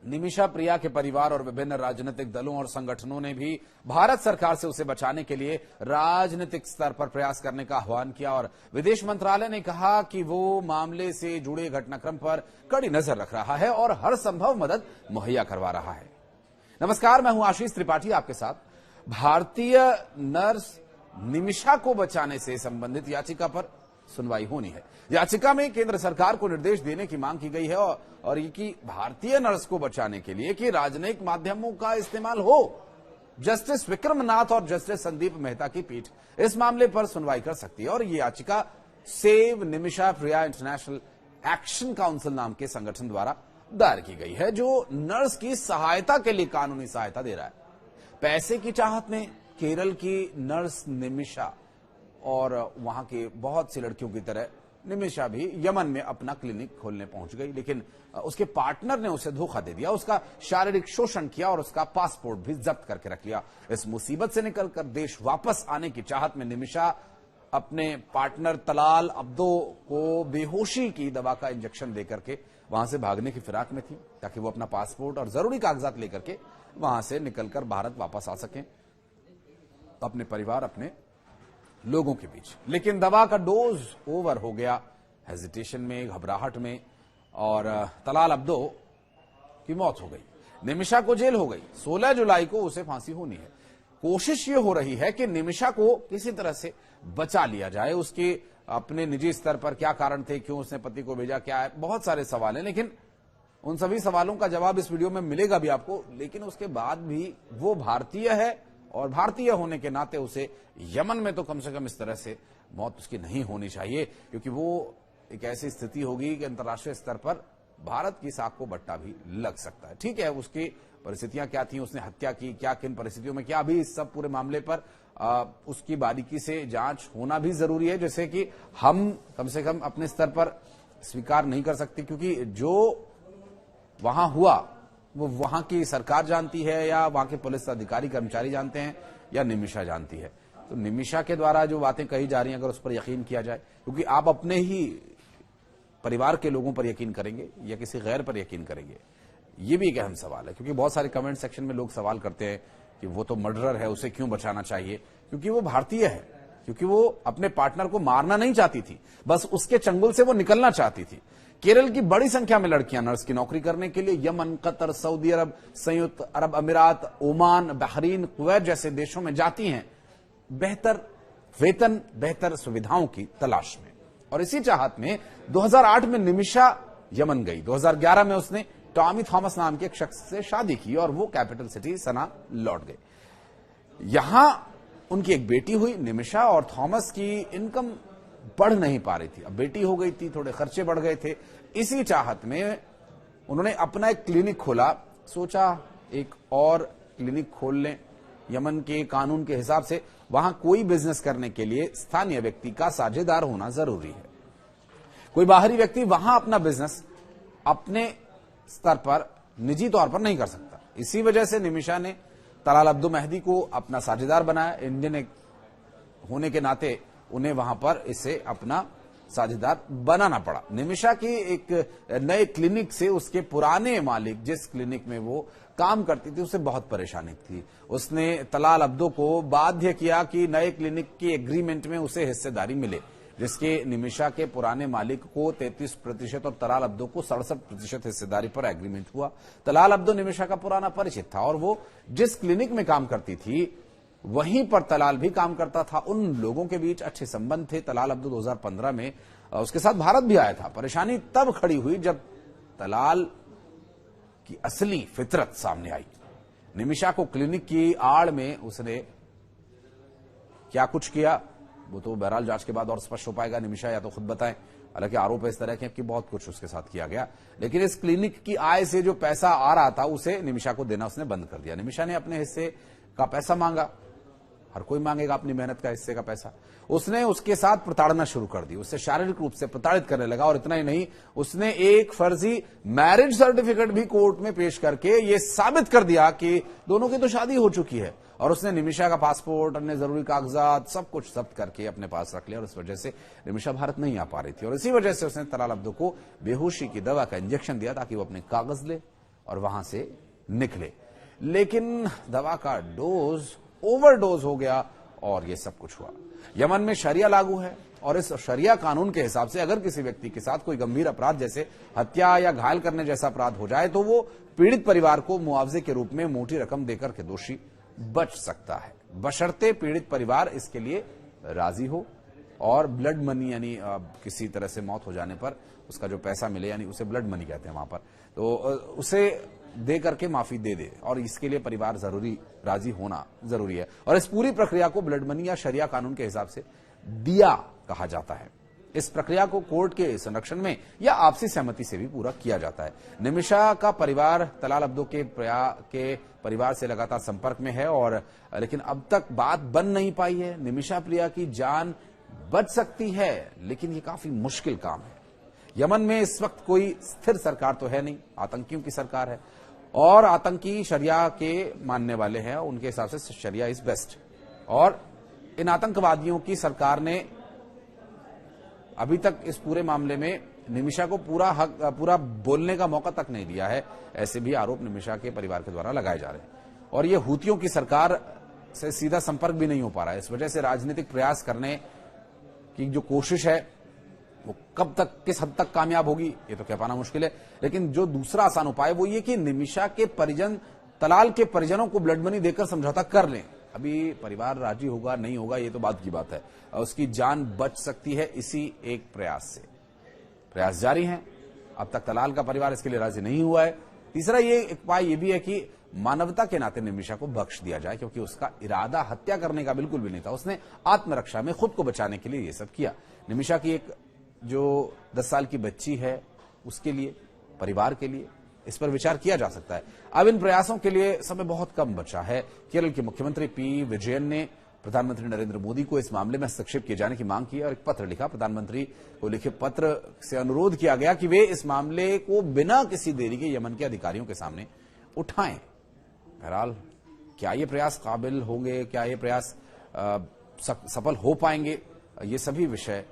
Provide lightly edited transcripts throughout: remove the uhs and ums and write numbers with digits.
निमिषा प्रिया के परिवार और विभिन्न राजनीतिक दलों और संगठनों ने भी भारत सरकार से उसे बचाने के लिए राजनीतिक स्तर पर प्रयास करने का आह्वान किया और विदेश मंत्रालय ने कहा कि वो मामले से जुड़े घटनाक्रम पर कड़ी नजर रख रहा है और हर संभव मदद मुहैया करवा रहा है। नमस्कार, मैं हूं आशीष त्रिपाठी आपके साथ। भारतीय नर्स निमिषा को बचाने से संबंधित याचिका पर सुनवाई होनी है। याचिका में केंद्र सरकार को निर्देश देने की मांग की गई है और ये कि भारतीय नर्स को बचाने के लिए कि राजनयिक माध्यमों का इस्तेमाल हो। जस्टिस विक्रमनाथ और जस्टिस संदीप मेहता की पीठ इस मामले पर सुनवाई कर सकती है और ये याचिका सेव निमिषा प्रिया इंटरनेशनल एक्शन काउंसिल नाम के संगठन द्वारा दायर की गई है, जो नर्स की सहायता के लिए कानूनी सहायता दे रहा है। पैसे की चाहत में केरल की नर्स निमिषा और वहां के बहुत सी लड़कियों की तरह निमिषा भी यमन में अपना क्लिनिक खोलने पहुंच गई, लेकिन उसके पार्टनर ने उसे धोखा दे दिया, उसका शारीरिक शोषण किया और उसका पासपोर्ट भी जब्त करके रख लिया। इस मुसीबत से निकलकर देश वापस आने की चाहत में निमिषा अपने पार्टनर तलाल अब्दो को बेहोशी की दवा का इंजेक्शन देकर के वहां से भागने की फिराक में थी, ताकि वो अपना पासपोर्ट और जरूरी कागजात लेकर के वहां से निकलकर भारत वापस आ सकें अपने परिवार, अपने लोगों के बीच। लेकिन दवा का डोज ओवर हो गया, हेजिटेशन में, घबराहट में, और तलाल अब्दो की मौत हो गई। निमिषा को जेल हो गई। 16 जुलाई को उसे फांसी होनी है। कोशिश ये हो रही है कि निमिषा को किसी तरह से बचा लिया जाए। उसके अपने निजी स्तर पर क्या कारण थे, क्यों उसने पति को भेजा, क्या है, बहुत सारे सवाल हैं, लेकिन उन सभी सवालों का जवाब इस वीडियो में मिलेगा भी आपको। लेकिन उसके बाद भी वो भारतीय है और भारतीय होने के नाते उसे यमन में तो कम से कम इस तरह से मौत उसकी नहीं होनी चाहिए, क्योंकि वो एक ऐसी स्थिति होगी कि अंतर्राष्ट्रीय स्तर पर भारत की साख को बट्टा भी लग सकता है। ठीक है, उसकी परिस्थितियां क्या थी, उसने हत्या की क्या, किन परिस्थितियों में क्या, अभी इस सब पूरे मामले पर उसकी बारीकी से जांच होना भी जरूरी है, जैसे कि हम कम से कम अपने स्तर पर स्वीकार नहीं कर सकते, क्योंकि जो वहां हुआ वो वहां की सरकार जानती है या वहां के पुलिस अधिकारी कर्मचारी जानते हैं या निमिषा जानती है। तो निमिषा के द्वारा जो बातें कही जा रही हैं, अगर उस पर यकीन किया जाए, क्योंकि आप अपने ही परिवार के लोगों पर यकीन करेंगे या किसी गैर पर यकीन करेंगे, ये भी एक अहम सवाल है। क्योंकि बहुत सारे कमेंट सेक्शन में लोग सवाल करते हैं कि वो तो मर्डरर है, उसे क्यों बचाना चाहिए, क्योंकि वो भारतीय है, क्योंकि वो अपने पार्टनर को मारना नहीं चाहती थी, बस उसके चंगुल से वो निकलना चाहती थी। केरल की बड़ी संख्या में लड़कियां नर्स की नौकरी करने के लिए यमन, कतर, सऊदी अरब, संयुक्त अरब अमीरात, ओमान, बहरीन, कुवैत जैसे देशों में जाती हैं बेहतर वेतन, बेहतर सुविधाओं की तलाश में। और इसी चाहत में 2008 में निमिषा यमन गई। 2011 में उसने टॉमी थॉमस नाम के एक शख्स से शादी की और वो कैपिटल सिटी सना लौट गए। यहां उनकी एक बेटी हुई। निमिषा और थॉमस की इनकम बढ़ नहीं पा रही थी, अब बेटी हो गई थी, थोड़े खर्चे बढ़ गए थे। इसी चाहत में उन्होंने अपना एक क्लिनिक खोला। सोचा एक और क्लिनिक खोल लें। यमन के कानून के हिसाब से वहां कोई बिजनेस करने के लिए स्थानीय व्यक्ति का साझेदार होना जरूरी है। कोई बाहरी व्यक्ति वहां अपना बिजनेस अपने स्तर पर निजी तौर पर नहीं कर सकता। इसी वजह से निमिषा ने तलाल अब्दो मेहदी को अपना साझेदार बनाया। इंडियन होने के नाते उन्हें वहां पर इसे अपना साझेदार बनाना पड़ा। निमिषा की एक नए क्लिनिक से उसके पुराने मालिक, जिस क्लिनिक में वो काम करती थी, उसे बहुत परेशानी थी। उसने तलाल अब्दो को बाध्य किया कि नए क्लिनिक के एग्रीमेंट में उसे हिस्सेदारी मिले, जिसके निमिषा के पुराने मालिक को 33% और तलाल अब्दो को 67% हिस्सेदारी पर एग्रीमेंट हुआ। तलाल अब्दो निमिषा का पुराना परिचित था और वो जिस क्लिनिक में काम करती थी वहीं पर तलाल भी काम करता था। उन लोगों के बीच अच्छे संबंध थे। तलाल अब्दो 2015 में उसके साथ भारत भी आया था। परेशानी तब खड़ी हुई जब तलाल की असली फितरत सामने आई। निमिषा को क्लिनिक की आड़ में उसने क्या कुछ किया वो तो बहरहाल जांच के बाद और स्पष्ट हो पाएगा। निमिषा या तो खुद बताएं, हालांकि आरोप इस तरह के कि बहुत कुछ उसके साथ किया गया, लेकिन इस क्लिनिक की आय से जो पैसा आ रहा था उसे निमिषा को देना उसने बंद कर दिया। निमिषा ने अपने हिस्से का पैसा मांगा। हर कोई मांगेगा अपनी मेहनत का हिस्से का पैसा। उसने उसके साथ प्रताड़ना शुरू कर दी, उससे शारीरिक रूप से प्रताड़ित करने लगा। और इतना ही नहीं, उसने एक फर्जी मैरिज सर्टिफिकेट भी कोर्ट में पेश करके ये साबित कर दिया कि दोनों की तो शादी हो चुकी है। और उसने निमिषा का पासपोर्ट, अन्य जरूरी कागजात सब कुछ जब्त करके अपने पास रख लिया। और इस वजह से निमिषा भारत नहीं आ पा रही थी। और इसी वजह से उसने तलाल अब्दो को बेहोशी की दवा का इंजेक्शन दिया ताकि वो अपने कागज ले और वहां से निकले। लेकिन दवा का डोज ओवरडोज हो गया और ये सब कुछ हुआ। यमन में शरिया लागू है और इस शरिया कानून के हिसाब से अगर किसी व्यक्ति के साथ कोई गंभीर अपराध जैसे हत्या या घायल करने जैसा अपराध हो जाए तो वो पीड़ित परिवार को मुआवजे के रूप में मोटी रकम देकर के दोषी बच सकता है, बशर्ते पीड़ित परिवार इसके लिए राजी हो और ब्लड मनी यानी किसी तरह से मौत हो जाने पर उसका जो पैसा मिले, यानी उसे ब्लड मनी कहते हैं वहां पर, तो उसे दे करके माफी दे दे और इसके लिए परिवार राजी होना जरूरी है। और इस पूरी प्रक्रिया को ब्लड मनी या शरिया कानून के हिसाब से दिया कहा जाता है। इस प्रक्रिया को कोर्ट के संरक्षण में या आपसी सहमति से भी पूरा किया जाता है। निमिषा का परिवार तलाल अब्दो के परिवार से लगातार संपर्क में है और लेकिन अब तक बात बन नहीं पाई है। निमिषा प्रिया की जान बच सकती है लेकिन ये काफी मुश्किल काम है। यमन में इस वक्त कोई स्थिर सरकार तो है नहीं, आतंकियों की सरकार है और आतंकी शरिया के मानने वाले हैं, उनके हिसाब से शरिया इज बेस्ट। और इन आतंकवादियों की सरकार ने अभी तक इस पूरे मामले में निमिषा को पूरा बोलने का मौका तक नहीं दिया है। ऐसे भी आरोप निमिषा के परिवार के द्वारा लगाए जा रहे हैं और ये हुतियों की सरकार से सीधा संपर्क भी नहीं हो पा रहा है। इस वजह से राजनीतिक प्रयास करने की जो कोशिश है वो कब तक, किस हद तक कामयाब होगी ये तो कह पाना मुश्किल है। लेकिन जो दूसरा आसान उपाय वो ये कि निमिषा के परिजन तलाल के परिजनों को ब्लड मनी देकर समझौता कर लें। अभी परिवार राजी होगा नहीं होगा ये तो बात की बात है, उसकी जान बच सकती है इसी एक प्रयास से। प्रयास जारी हैं, अब तक तलाल का परिवार इसके लिए राजी नहीं हुआ है। तीसरा ये उपाय ये भी है कि मानवता के नाते निमिषा को बख्श दिया जाए क्योंकि उसका इरादा हत्या करने का बिल्कुल भी नहीं था, उसने आत्मरक्षा में खुद को बचाने के लिए ये सब किया। निमिषा की एक जो 10 साल की बच्ची है उसके लिए, परिवार के लिए इस पर विचार किया जा सकता है। अब इन प्रयासों के लिए समय बहुत कम बचा है। केरल के मुख्यमंत्री पी विजयन ने प्रधानमंत्री नरेंद्र मोदी को इस मामले में हस्तक्षेप किए जाने की मांग की और एक पत्र लिखा। प्रधानमंत्री को लिखे पत्र से अनुरोध किया गया कि वे इस मामले को बिना किसी देरी के यमन के अधिकारियों के सामने उठाएं। बहरहाल क्या ये प्रयास काबिल होंगे, क्या ये प्रयास सफल हो पाएंगे, ये सभी विषय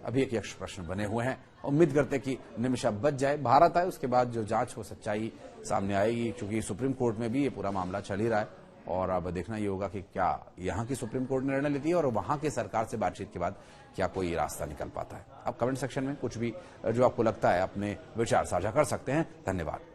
अभी एक यक्ष प्रश्न बने हुए हैं। उम्मीद करते हैं कि निमिषा बच जाए, भारत आए, उसके बाद जो जांच हो सच्चाई सामने आएगी। क्योंकि सुप्रीम कोर्ट में भी ये पूरा मामला चल ही रहा है और अब देखना ये होगा कि क्या यहां की सुप्रीम कोर्ट निर्णय लेती है और वहां की सरकार से बातचीत के बाद क्या कोई रास्ता निकल पाता है। अब कमेंट सेक्शन में कुछ भी जो आपको लगता है अपने विचार साझा कर सकते हैं। धन्यवाद।